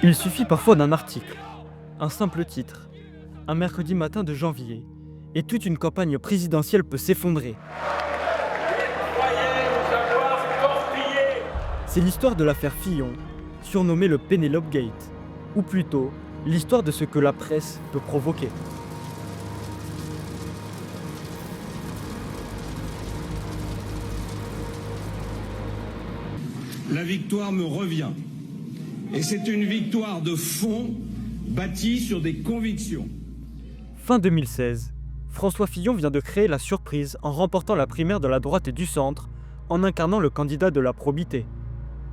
Il suffit parfois d'un article, un simple titre, un mercredi matin de janvier, et toute une campagne présidentielle peut s'effondrer. Croyez nous avoir torpillés. C'est l'histoire de l'affaire Fillon, surnommée le Penelope Gate, ou plutôt l'histoire de ce que la presse peut provoquer. La victoire me revient. Et c'est une victoire de fond bâtie sur des convictions. Fin 2016, François Fillon vient de créer la surprise en remportant la primaire de la droite et du centre en incarnant le candidat de la probité.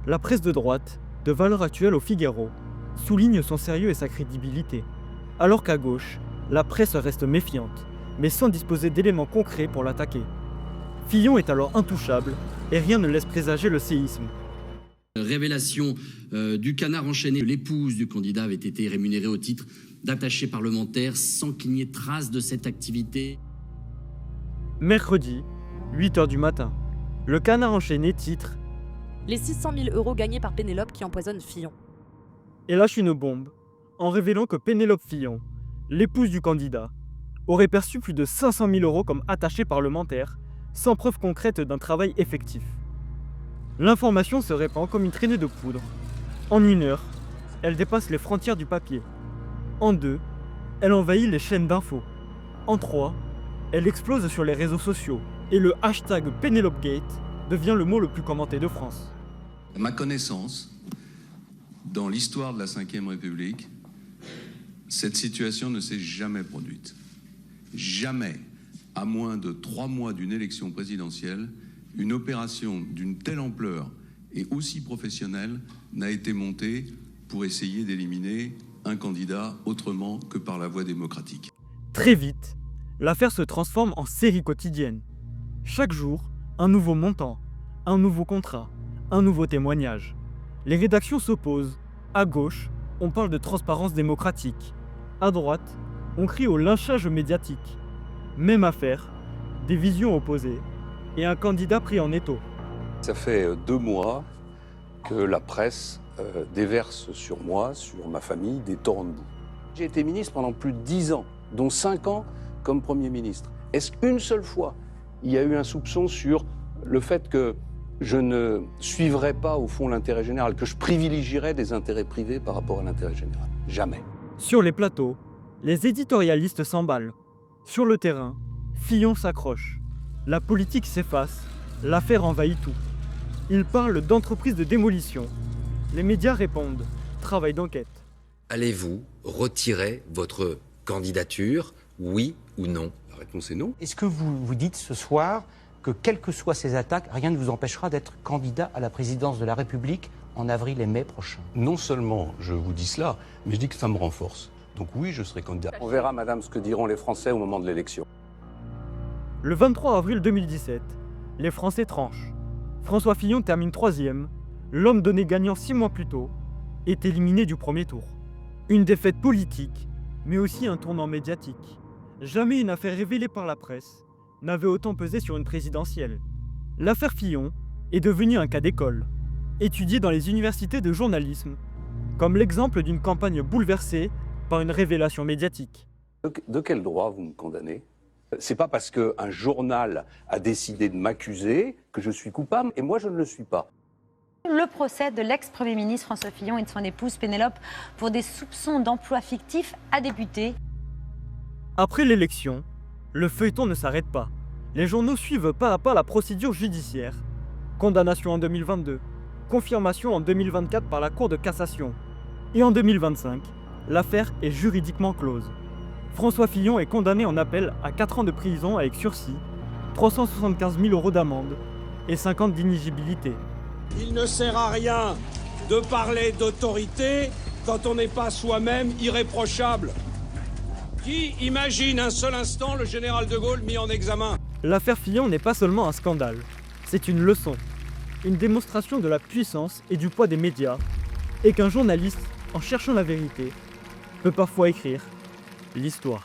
La presse de droite, de Valeurs Actuelles au Figaro, souligne son sérieux et sa crédibilité, alors qu'à gauche, la presse reste méfiante, mais sans disposer d'éléments concrets pour l'attaquer. Fillon est alors intouchable et rien ne laisse présager le séisme. Révélation du canard enchaîné. L'épouse du candidat avait été rémunérée au titre d'attaché parlementaire sans qu'il n'y ait trace de cette activité. Mercredi, 8h du matin, le canard enchaîné titre Les 600 000 € gagnés par Pénélope qui empoisonne Fillon. et lâche une bombe en révélant que Pénélope Fillon, l'épouse du candidat, aurait perçu plus de 500 000 € comme attachée parlementaire, sans preuve concrète d'un travail effectif. L'information se répand comme une traînée de poudre. En 1 heure, elle dépasse les frontières du papier. En 2, elle envahit les chaînes d'infos. En 3, elle explose sur les réseaux sociaux et le hashtag PénélopeGate devient le mot le plus commenté de France. À ma connaissance, dans l'histoire de la Ve République, cette situation ne s'est jamais produite. Jamais, à moins de 3 mois d'une élection présidentielle, une opération d'une telle ampleur et aussi professionnelle n'a été montée pour essayer d'éliminer un candidat autrement que par la voie démocratique. Très vite, l'affaire se transforme en série quotidienne. Chaque jour, un nouveau montant, un nouveau contrat, un nouveau témoignage. Les rédactions s'opposent. À gauche, on parle de transparence démocratique. À droite, on crie au lynchage médiatique. Même affaire, des visions opposées et un candidat pris en étau. Ça fait 2 mois que la presse déverse sur moi, sur ma famille, des torrents de boue. J'ai été ministre pendant plus de 10 ans, dont 5 ans comme Premier ministre. Est-ce qu'une seule fois, il y a eu un soupçon sur le fait que je ne suivrais pas au fond l'intérêt général, que je privilégierais des intérêts privés par rapport à l'intérêt général? Jamais. Sur les plateaux, les éditorialistes s'emballent. Sur le terrain, Fillon s'accroche. La politique s'efface, l'affaire envahit tout. Ils parlent d'entreprise de démolition. Les médias répondent, travail d'enquête. Allez-vous retirer votre candidature, oui ou non? La réponse est non. Est-ce que vous vous dites ce soir que, quelles que soient ces attaques, rien ne vous empêchera d'être candidat à la présidence de la République en avril et mai prochains? Non seulement je vous dis cela, mais je dis que ça me renforce. Donc oui, je serai candidat. On verra, madame, ce que diront les Français au moment de l'élection. Le 23 avril 2017, les Français tranchent. François Fillon termine 3e, l'homme donné gagnant 6 mois plus tôt, est éliminé du premier tour. Une défaite politique, mais aussi un tournant médiatique. Jamais une affaire révélée par la presse n'avait autant pesé sur une présidentielle. L'affaire Fillon est devenue un cas d'école, étudié dans les universités de journalisme, comme l'exemple d'une campagne bouleversée par une révélation médiatique. De quel droit vous me condamnez? C'est pas parce qu'un journal a décidé de m'accuser que je suis coupable, et moi je ne le suis pas. Le procès de l'ex-premier ministre François Fillon et de son épouse Pénélope pour des soupçons d'emploi fictif a débuté. Après l'élection, le feuilleton ne s'arrête pas. Les journaux suivent pas à pas la procédure judiciaire. Condamnation en 2022, confirmation en 2024 par la Cour de cassation. Et en 2025, l'affaire est juridiquement close. François Fillon est condamné en appel à 4 ans de prison avec sursis, 375 000 € d'amende et 5 ans d'inéligibilité. Il ne sert à rien de parler d'autorité quand on n'est pas soi-même irréprochable. Qui imagine un seul instant le général de Gaulle mis en examen? L'affaire Fillon n'est pas seulement un scandale, c'est une leçon, une démonstration de la puissance et du poids des médias, et qu'un journaliste, en cherchant la vérité, peut parfois écrire l'histoire.